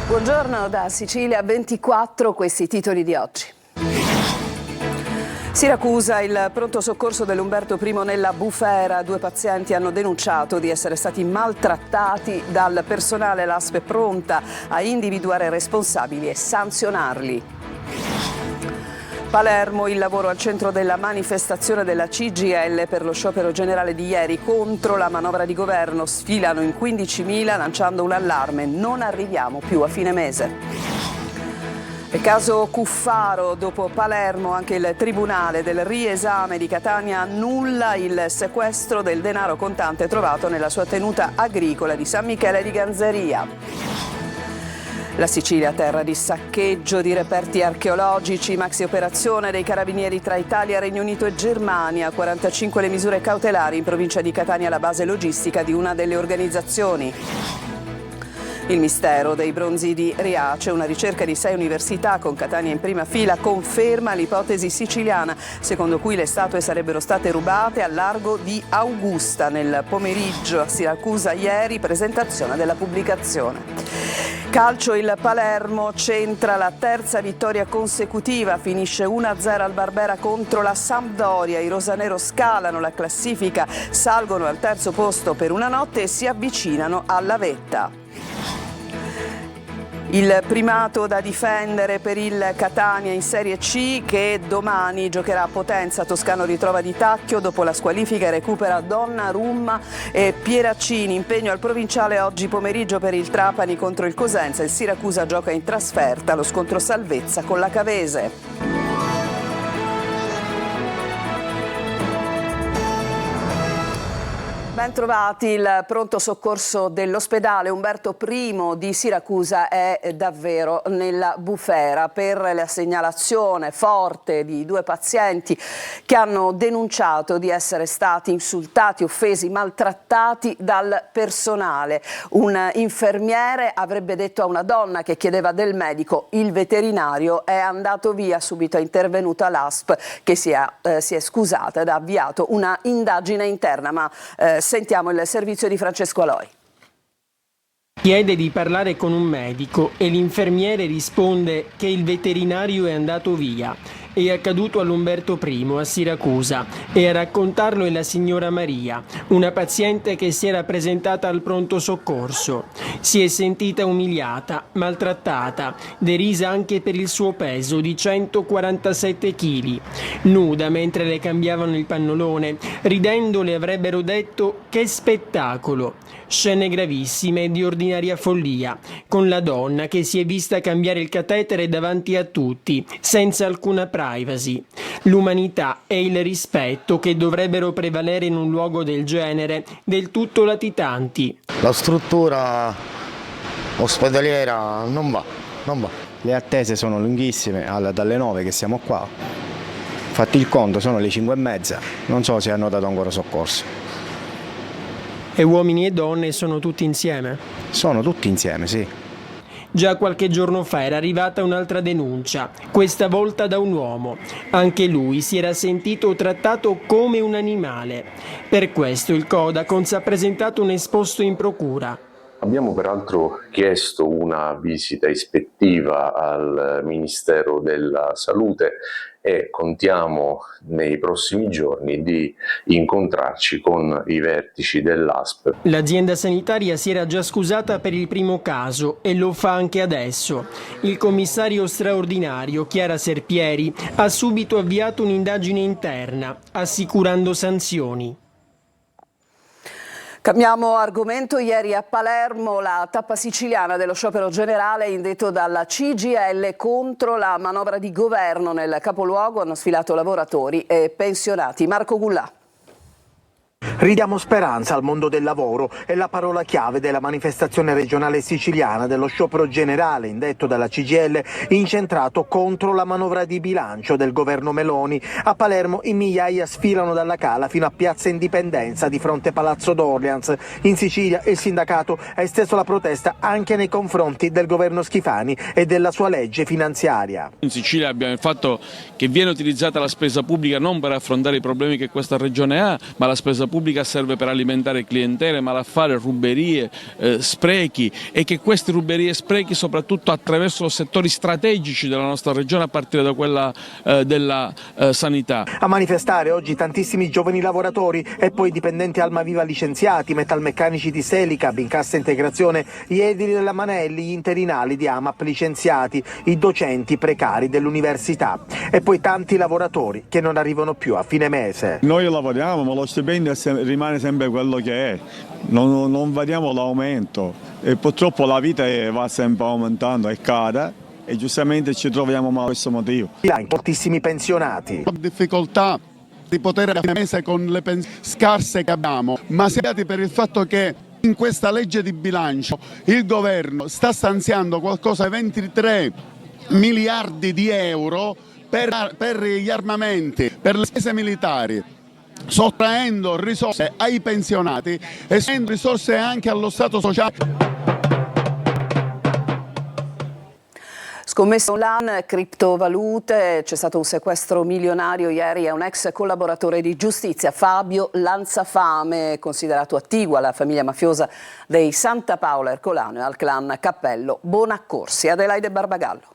Buongiorno da Sicilia 24, questi titoli di oggi. Siracusa, il pronto soccorso dell'Umberto I nella bufera. 2 pazienti hanno denunciato di essere stati maltrattati dal personale. L'ASP è pronta a individuare responsabili e sanzionarli. Palermo, il lavoro al centro della manifestazione della CGIL per lo sciopero generale di ieri contro la manovra di governo. Sfilano in 15.000 lanciando un allarme: non arriviamo più a fine mese. E caso Cuffaro, dopo Palermo anche il Tribunale del riesame di Catania annulla il sequestro del denaro contante trovato nella sua tenuta agricola di San Michele di Ganzeria. La Sicilia, terra di saccheggio di reperti archeologici, maxi operazione dei carabinieri tra Italia, Regno Unito e Germania. 45 le misure cautelari in provincia di Catania, la base logistica di una delle organizzazioni. Il mistero dei bronzi di Riace, una ricerca di 6 università con Catania in prima fila, conferma l'ipotesi siciliana secondo cui le statue sarebbero state rubate al largo di Augusta. Nel pomeriggio a Siracusa ieri, presentazione della pubblicazione. Calcio, il Palermo centra la terza vittoria consecutiva, finisce 1-0 al Barbera contro la Sampdoria. I rosanero scalano la classifica, salgono al terzo posto per una notte e si avvicinano alla vetta. Il primato da difendere per il Catania in Serie C, che domani giocherà a Potenza. Toscano ritrova Di Tacchio dopo la squalifica e recupera Donnarumma e Pieraccini. Impegno al provinciale oggi pomeriggio per il Trapani contro il Cosenza. Il Siracusa gioca in trasferta, lo scontro salvezza con la Cavese. Ben trovati. Il pronto soccorso dell'ospedale Umberto I di Siracusa è davvero nella bufera per la segnalazione forte di 2 pazienti che hanno denunciato di essere stati insultati, offesi, maltrattati dal personale. Un infermiere avrebbe detto a una donna che chiedeva del medico: il veterinario è andato via. Subito è intervenuta l'ASP che si è scusata ed ha avviato una indagine interna. Ma sentiamo il servizio di Francesco Aloi. Chiede di parlare con un medico e l'infermiere risponde che il veterinario è andato via. È accaduto all'Umberto I a Siracusa e a raccontarlo è la signora Maria, una paziente che si era presentata al pronto soccorso. Si è sentita umiliata, maltrattata, derisa anche per il suo peso di 147 kg. Nuda mentre le cambiavano il pannolone, ridendo le avrebbero detto: che spettacolo! Scene gravissime e di ordinaria follia, con la donna che si è vista cambiare il catetere davanti a tutti, senza alcuna privacy. L'umanità e il rispetto che dovrebbero prevalere in un luogo del genere, del tutto latitanti. La struttura ospedaliera non va. Le attese sono lunghissime, dalle 9 che siamo qua. Fatti il conto, sono le 5:30, non so se hanno dato ancora soccorso. E uomini e donne sono tutti insieme? Sono tutti insieme, sì. Già qualche giorno fa era arrivata un'altra denuncia, questa volta da un uomo. Anche lui si era sentito trattato come un animale. Per questo il Codacons ha presentato un esposto in procura. Abbiamo peraltro chiesto una visita ispettiva al Ministero della Salute e contiamo nei prossimi giorni di incontrarci con i vertici dell'ASP. L'azienda sanitaria si era già scusata per il primo caso e lo fa anche adesso. Il commissario straordinario Chiara Serpieri ha subito avviato un'indagine interna, assicurando sanzioni. Cambiamo argomento. Ieri a Palermo la tappa siciliana dello sciopero generale indetto dalla CGIL contro la manovra di governo. Nel capoluogo hanno sfilato lavoratori e pensionati. Marco Gullà. Ridiamo speranza al mondo del lavoro è la parola chiave della manifestazione regionale siciliana dello sciopero generale indetto dalla CGIL incentrato contro la manovra di bilancio del governo Meloni. A Palermo in migliaia sfilano dalla Cala fino a Piazza Indipendenza di fronte a Palazzo d'Orleans. In Sicilia il sindacato ha esteso la protesta anche nei confronti del governo Schifani e della sua legge finanziaria. In Sicilia abbiamo il fatto che viene utilizzata la spesa pubblica non per affrontare i problemi che questa regione ha, ma la spesa pubblica serve per alimentare clientele, malaffare, ruberie, sprechi, e che questi ruberie e sprechi soprattutto attraversano settori strategici della nostra regione a partire da quella della sanità. A manifestare oggi tantissimi giovani lavoratori e poi dipendenti Almaviva licenziati, metalmeccanici di Selicab in cassa integrazione, gli edili della Manelli, gli interinali di AMAP licenziati, i docenti precari dell'università e poi tanti lavoratori che non arrivano più a fine mese. Noi lavoriamo ma lo stipendio rimane sempre quello che è, non vediamo l'aumento e purtroppo la vita va sempre aumentando e cade e giustamente ci troviamo male per questo motivo. Moltissimi pensionati. Ho difficoltà di poter a fine mese con le pensioni scarse che abbiamo, ma siamo per il fatto che in questa legge di bilancio il governo sta stanziando qualcosa di 23 miliardi di euro per gli armamenti, per le spese militari, sottraendo risorse ai pensionati e sottraendo risorse anche allo Stato sociale. Scommesse online, criptovalute, c'è stato un sequestro milionario ieri a un ex collaboratore di giustizia, Fabio Lanzafame, considerato attiguo alla famiglia mafiosa dei Santa Paola Ercolano e al clan Cappello Bonaccorsi. Adelaide Barbagallo.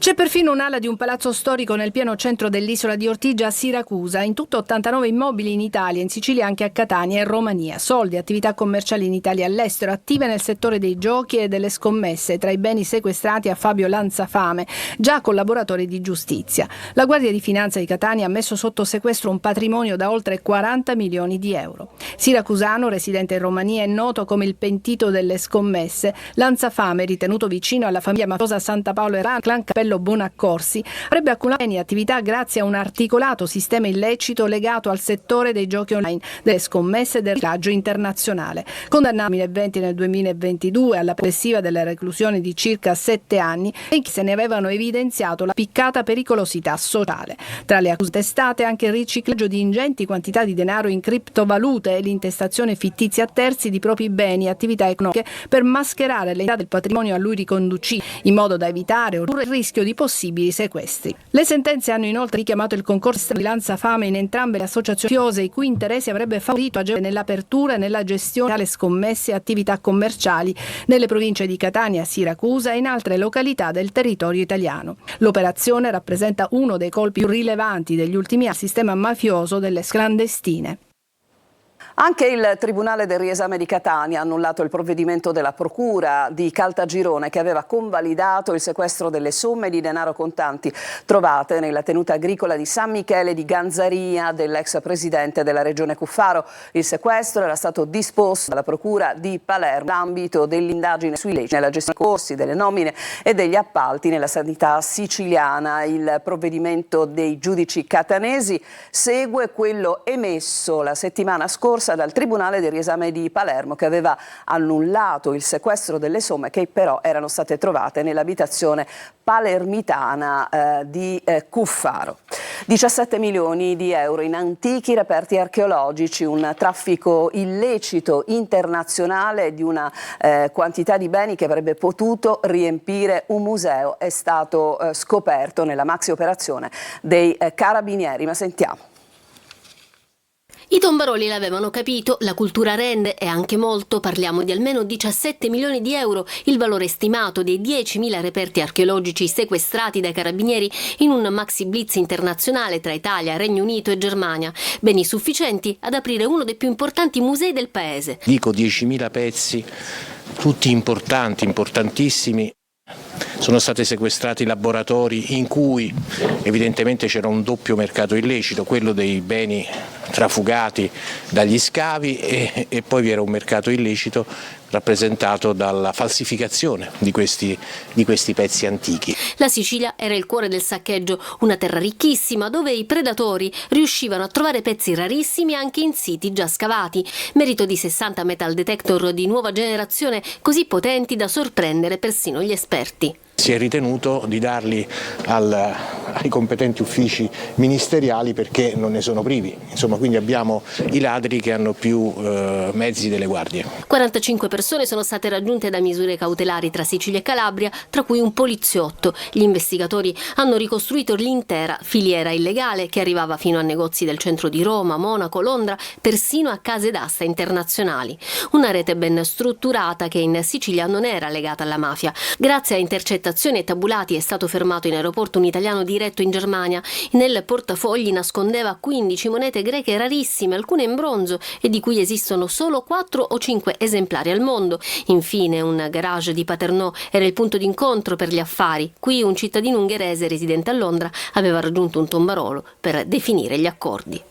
C'è perfino un'ala di un palazzo storico nel pieno centro dell'isola di Ortigia a Siracusa. In tutto 89 immobili in Italia, in Sicilia anche a Catania e Romania. Soldi, attività commerciali in Italia e all'estero, attive nel settore dei giochi e delle scommesse. Tra i beni sequestrati a Fabio Lanzafame, già collaboratore di giustizia. La Guardia di Finanza di Catania ha messo sotto sequestro un patrimonio da oltre 40 milioni di euro. Siracusano, residente in Romania, è noto come il pentito delle scommesse. Lanzafame, ritenuto vicino alla famiglia mafiosa Santa Paola Ercolano, clan Cappello Bonaccorsi, avrebbe accumulato attività grazie a un articolato sistema illecito legato al settore dei giochi online, delle scommesse e del riciclaggio internazionale. Condannato nel 2020 e nel 2022 alla complessiva della reclusione di circa 7 anni, e che se ne avevano evidenziato la piccata pericolosità sociale. Tra le accuse testate anche il riciclaggio di ingenti quantità di denaro in criptovalute e l'intestazione fittizia a terzi di propri beni e attività economiche per mascherare l'entità del patrimonio a lui riconducibile, in modo da evitare o ridurre il rischio di possibili sequestri. Le sentenze hanno inoltre richiamato il concorso di Lanzafame in entrambe le associazioni mafiose, i cui interessi avrebbe favorito nell'apertura e nella gestione delle scommesse e attività commerciali nelle province di Catania, Siracusa e in altre località del territorio italiano. L'operazione rappresenta uno dei colpi più rilevanti degli ultimi anni al sistema mafioso delle clandestine. Anche il Tribunale del Riesame di Catania ha annullato il provvedimento della Procura di Caltagirone che aveva convalidato il sequestro delle somme di denaro contanti trovate nella tenuta agricola di San Michele di Ganzaria dell'ex presidente della regione Cuffaro. Il sequestro era stato disposto dalla Procura di Palermo nell'ambito dell'indagine sui illeciti nella gestione dei corsi, delle nomine e degli appalti nella sanità siciliana. Il provvedimento dei giudici catanesi segue quello emesso la settimana scorsa dal Tribunale del Riesame di Palermo, che aveva annullato il sequestro delle somme che però erano state trovate nell'abitazione palermitana di Cuffaro. 17 milioni di euro in antichi reperti archeologici, un traffico illecito internazionale di una quantità di beni che avrebbe potuto riempire un museo è stato scoperto nella maxi operazione dei carabinieri. Ma sentiamo. I tombaroli l'avevano capito, la cultura rende e anche molto, parliamo di almeno 17 milioni di euro, il valore stimato dei 10.000 reperti archeologici sequestrati dai carabinieri in un maxi blitz internazionale tra Italia, Regno Unito e Germania, beni sufficienti ad aprire uno dei più importanti musei del paese. Dico 10.000 pezzi, tutti importanti, importantissimi. Sono stati sequestrati laboratori in cui evidentemente c'era un doppio mercato illecito, quello dei beni trafugati dagli scavi e poi vi era un mercato illecito rappresentato dalla falsificazione di questi pezzi antichi. La Sicilia era il cuore del saccheggio, una terra ricchissima dove i predatori riuscivano a trovare pezzi rarissimi anche in siti già scavati, merito di 60 metal detector di nuova generazione così potenti da sorprendere persino gli esperti. Si è ritenuto di darli ai competenti uffici ministeriali perché non ne sono privi, insomma, quindi abbiamo i ladri che hanno più mezzi delle guardie. 45 persone sono state raggiunte da misure cautelari tra Sicilia e Calabria, tra cui un poliziotto. Gli investigatori hanno ricostruito l'intera filiera illegale che arrivava fino a negozi del centro di Roma, Monaco, Londra, persino a case d'asta internazionali. Una rete ben strutturata che in Sicilia non era legata alla mafia. Grazie a intercettazioni e tabulati è stato fermato in aeroporto un italiano diretto in Germania. Nel portafogli nascondeva 15 monete greche rarissime, alcune in bronzo e di cui esistono solo 4 o 5 esemplari al mondo. Infine un garage di Paternò era il punto d'incontro per gli affari. Qui un cittadino ungherese residente a Londra aveva raggiunto un tombarolo per definire gli accordi.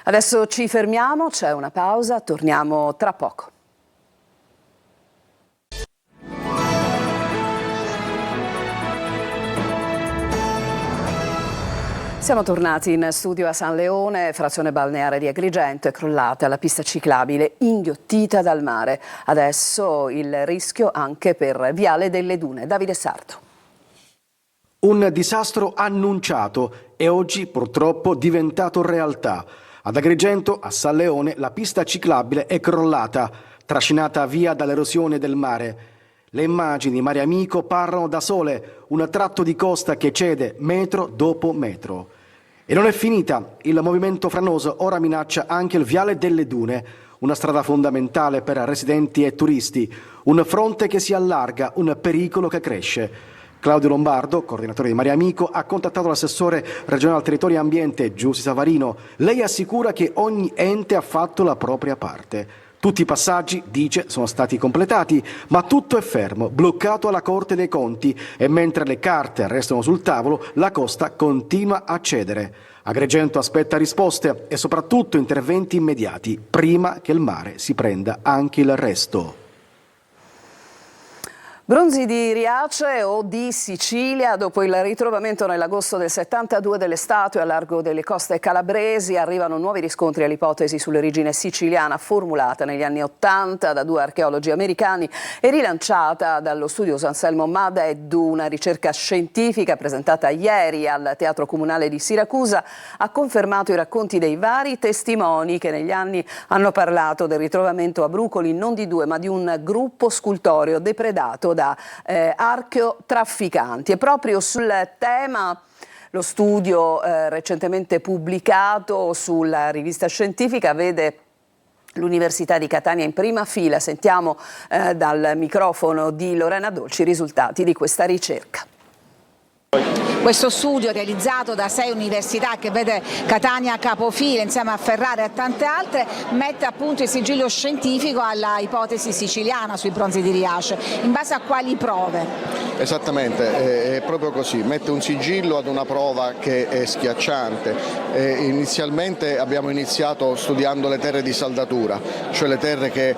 Adesso ci fermiamo, c'è una pausa, torniamo tra poco. Siamo tornati in studio a San Leone, frazione balneare di Agrigento, è crollata la pista ciclabile inghiottita dal mare. Adesso il rischio anche per Viale delle Dune. Davide Sarto. Un disastro annunciato e oggi purtroppo diventato realtà. Ad Agrigento, a San Leone, la pista ciclabile è crollata, trascinata via dall'erosione del mare. Le immagini Mare Amico parlano da sole, un tratto di costa che cede metro dopo metro. E non è finita, il movimento franoso ora minaccia anche il Viale delle Dune, una strada fondamentale per residenti e turisti, un fronte che si allarga, un pericolo che cresce. Claudio Lombardo, coordinatore di Mare Amico, ha contattato l'assessore regionale al territorio e ambiente Giussi Savarino. Lei assicura che ogni ente ha fatto la propria parte. Tutti i passaggi, dice, sono stati completati, ma tutto è fermo, bloccato alla Corte dei Conti e mentre le carte restano sul tavolo, la costa continua a cedere. Agrigento aspetta risposte e soprattutto interventi immediati, prima che il mare si prenda anche il resto. Bronzi di Riace o di Sicilia, dopo il ritrovamento nell'agosto del 72 delle statue a largo delle coste calabresi, arrivano nuovi riscontri all'ipotesi sull'origine siciliana formulata negli anni 80 da 2 archeologi americani e rilanciata dallo studio Anselmo Madeddu. Una ricerca scientifica presentata ieri al Teatro Comunale di Siracusa ha confermato i racconti dei vari testimoni che negli anni hanno parlato del ritrovamento a Brucoli non di 2 ma di un gruppo scultoreo depredato da archeotrafficanti. E proprio sul tema lo studio recentemente pubblicato sulla rivista scientifica vede l'Università di Catania in prima fila. Sentiamo dal microfono di Lorena Dolci i risultati di questa ricerca. Questo studio realizzato da 6 università che vede Catania capofila insieme a Ferrara e a tante altre mette appunto il sigillo scientifico alla ipotesi siciliana sui bronzi di Riace. In base a quali prove? Esattamente, è proprio così, mette un sigillo ad una prova che è schiacciante. Inizialmente abbiamo iniziato studiando le terre di saldatura, cioè le terre che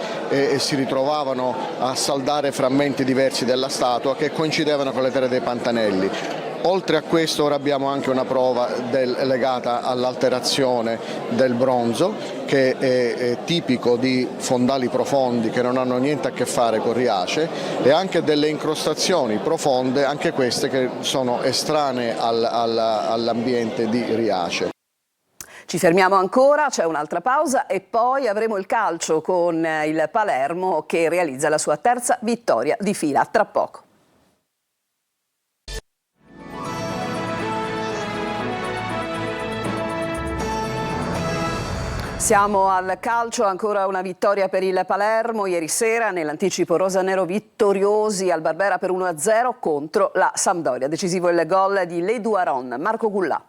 si ritrovavano a saldare frammenti diversi della statua che coincidevano con le terre dei Pantanelli. Oltre a questo ora abbiamo anche una prova legata all'alterazione del bronzo che è tipico di fondali profondi che non hanno niente a che fare con Riace e anche delle incrostazioni profonde, anche queste che sono estranee all'ambiente di Riace. Ci fermiamo ancora, c'è un'altra pausa e poi avremo il calcio con il Palermo che realizza la sua terza vittoria di fila. Tra poco. Siamo al calcio, ancora una vittoria per il Palermo ieri sera nell'anticipo rosanero, vittoriosi al Barbera per 1-0 contro la Sampdoria. Decisivo il gol di Ledu Aron. Marco Gullà.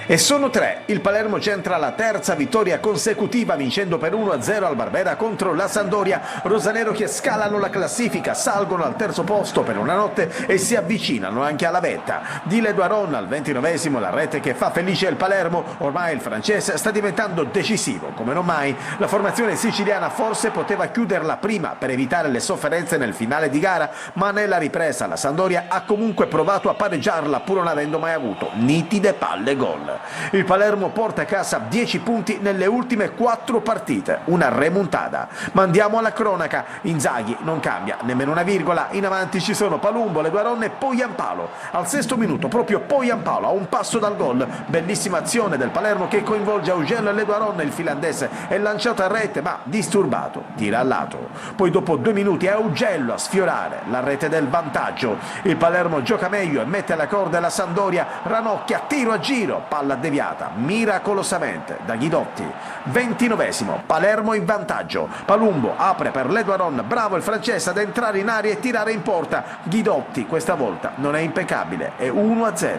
E sono 3. Il Palermo centra la terza vittoria consecutiva vincendo per 1-0 al Barbera contro la Sampdoria. Rosanero che scalano la classifica, salgono al terzo posto per una notte e si avvicinano anche alla vetta. Di Leduaron al 29esimo la rete che fa felice il Palermo. Ormai il francese sta diventando decisivo come non mai. La formazione siciliana forse poteva chiuderla prima per evitare le sofferenze nel finale di gara, ma nella ripresa la Sampdoria ha comunque provato a pareggiarla pur non avendo mai avuto nitide palle gol. Il Palermo porta a casa 10 punti nelle ultime 4 partite, una remontata. Ma andiamo alla cronaca, Inzaghi non cambia nemmeno una virgola, in avanti ci sono Palumbo, Leguaron e Poyampalo. Al 6° minuto proprio Poyampalo a un passo dal gol, bellissima azione del Palermo che coinvolge Augello e Leguaron, il finlandese è lanciato a rete ma disturbato, tira al lato. Poi dopo 2 minuti è Augello a sfiorare la rete del vantaggio. Il Palermo gioca meglio e mette alla corda la Sampdoria, ranocchia, tiro a giro, palla deviata miracolosamente da Guidotti. 29esimo, Palermo in vantaggio, Palumbo apre per Leguaron, bravo il francese ad entrare in aria e tirare in porta. Guidotti questa volta non è impeccabile, è 1-0.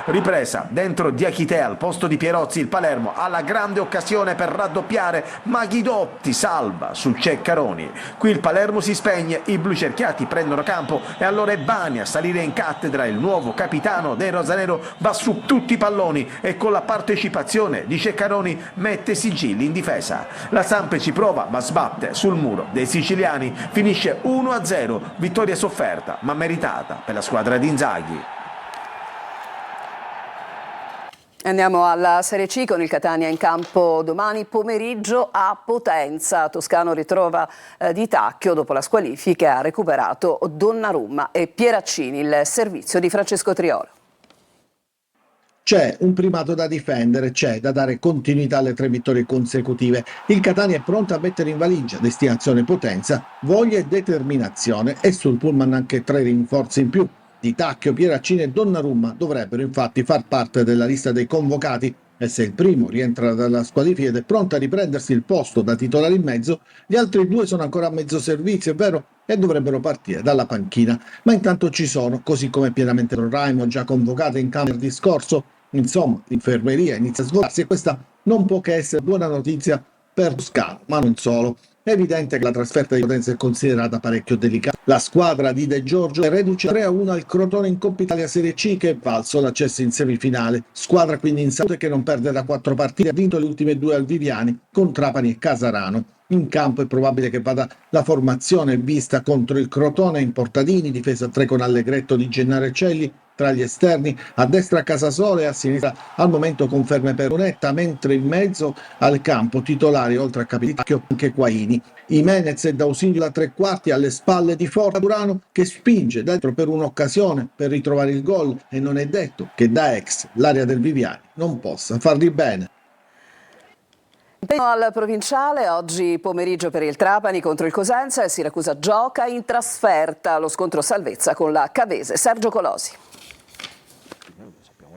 Ripresa dentro Diachité al posto di Pierozzi, il Palermo ha la grande occasione per raddoppiare ma Guidotti salva su Ceccaroni. Qui il Palermo si spegne, i blucerchiati prendono campo e allora è Bani a salire in cattedra. Il nuovo capitano dei rosanero va su tutti i palloni e con la partecipazione di Ceccaroni mette sigilli in difesa. La Samp ci prova ma sbatte sul muro dei siciliani, finisce 1-0, vittoria sofferta ma meritata per la squadra di Inzaghi. Andiamo alla Serie C con il Catania in campo domani pomeriggio a Potenza. Toscano ritrova Di Tacchio dopo la squalifica, ha recuperato Donnarumma e Pieraccini, il servizio di Francesco Triolo. C'è un primato da difendere, c'è da dare continuità alle 3 vittorie consecutive. Il Catania è pronto a mettere in valigia destinazione Potenza, voglia e determinazione e sul pullman anche 3 rinforzi in più. Di Tacchio, Pieraccini e Donnarumma dovrebbero infatti far parte della lista dei convocati e se il primo rientra dalla squalifica ed è pronto a riprendersi il posto da titolare in mezzo, gli altri 2 sono ancora a mezzo servizio, è vero, e dovrebbero partire dalla panchina. Ma intanto ci sono, così come pienamente Raimo già convocato in campo il discorso. Insomma, l'infermeria inizia a svoltarsi e questa non può che essere buona notizia per Toscano, ma non solo. È evidente che la trasferta di Potenza è considerata parecchio delicata. La squadra di De Giorgio è reduce 3-1 al Crotone in Coppa Italia Serie C che è valso l'accesso in semifinale. Squadra quindi in salute che non perde da 4 partite, ha vinto le ultime 2 al Viviani con Trapani e Casarano. In campo è probabile che vada la formazione vista contro il Crotone in Portadini, difesa a 3 con Allegretto, Di Gennaro e Celli. Tra gli esterni, a destra Casasole e a sinistra al momento conferme per Unetta, mentre in mezzo al campo titolari oltre a Capitacchio anche Quaini. Jimenez e D'Ausilio da 3 quarti alle spalle di Forza Durano che spinge dentro per un'occasione per ritrovare il gol e non è detto che da ex l'area del Viviani non possa fargli bene. Impegno al provinciale, oggi pomeriggio per il Trapani contro il Cosenza e Siracusa gioca in trasferta, lo scontro salvezza con la Cavese. Sergio Colosi.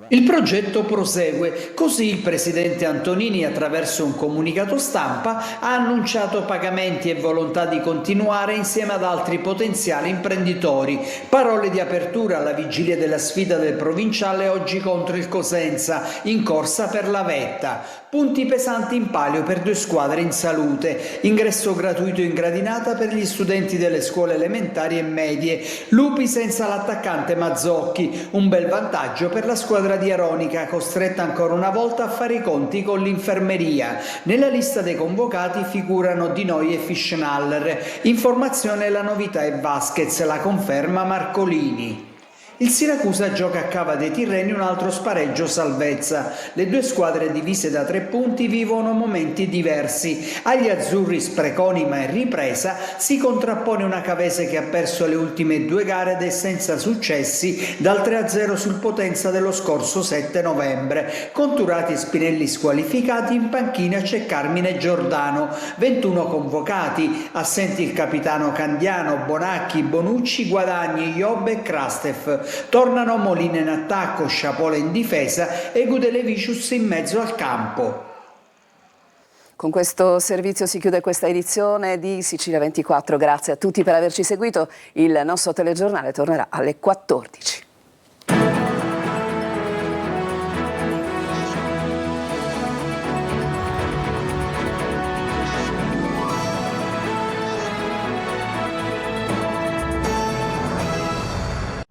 Il progetto prosegue, così il presidente Antonini attraverso un comunicato stampa ha annunciato pagamenti e volontà di continuare insieme ad altri potenziali imprenditori. Parole di apertura alla vigilia della sfida del provinciale oggi contro il Cosenza, in corsa per la vetta. Punti pesanti in palio per 2 squadre in salute, ingresso gratuito in gradinata per gli studenti delle scuole elementari e medie, Lupi senza l'attaccante Mazzocchi, un bel vantaggio per la squadra di Aronica, costretta ancora una volta a fare i conti con l'infermeria. Nella lista dei convocati figurano Di Noi e Fischnaller. Informazione: la novità è Vasquez, la conferma Marcolini. Il Siracusa gioca a Cava dei Tirreni un altro spareggio salvezza. Le 2 squadre divise da 3 punti vivono momenti diversi. Agli azzurri spreconima e ripresa si contrappone una Cavese che ha perso le ultime 2 gare ed è senza successi dal 3-0 sul Potenza dello scorso 7 novembre. Con Turati e Spinelli squalificati, in panchina c'è Carmine Giordano. 21 convocati, assenti il capitano Candiano, Bonacchi, Bonucci, Guadagni, Iobbe e Krastev. Tornano Molina in attacco, Sciapola in difesa e Gudelevicius in mezzo al campo. Con questo servizio si chiude questa edizione di Sicilia 24. Grazie a tutti per averci seguito. Il nostro telegiornale tornerà alle 14.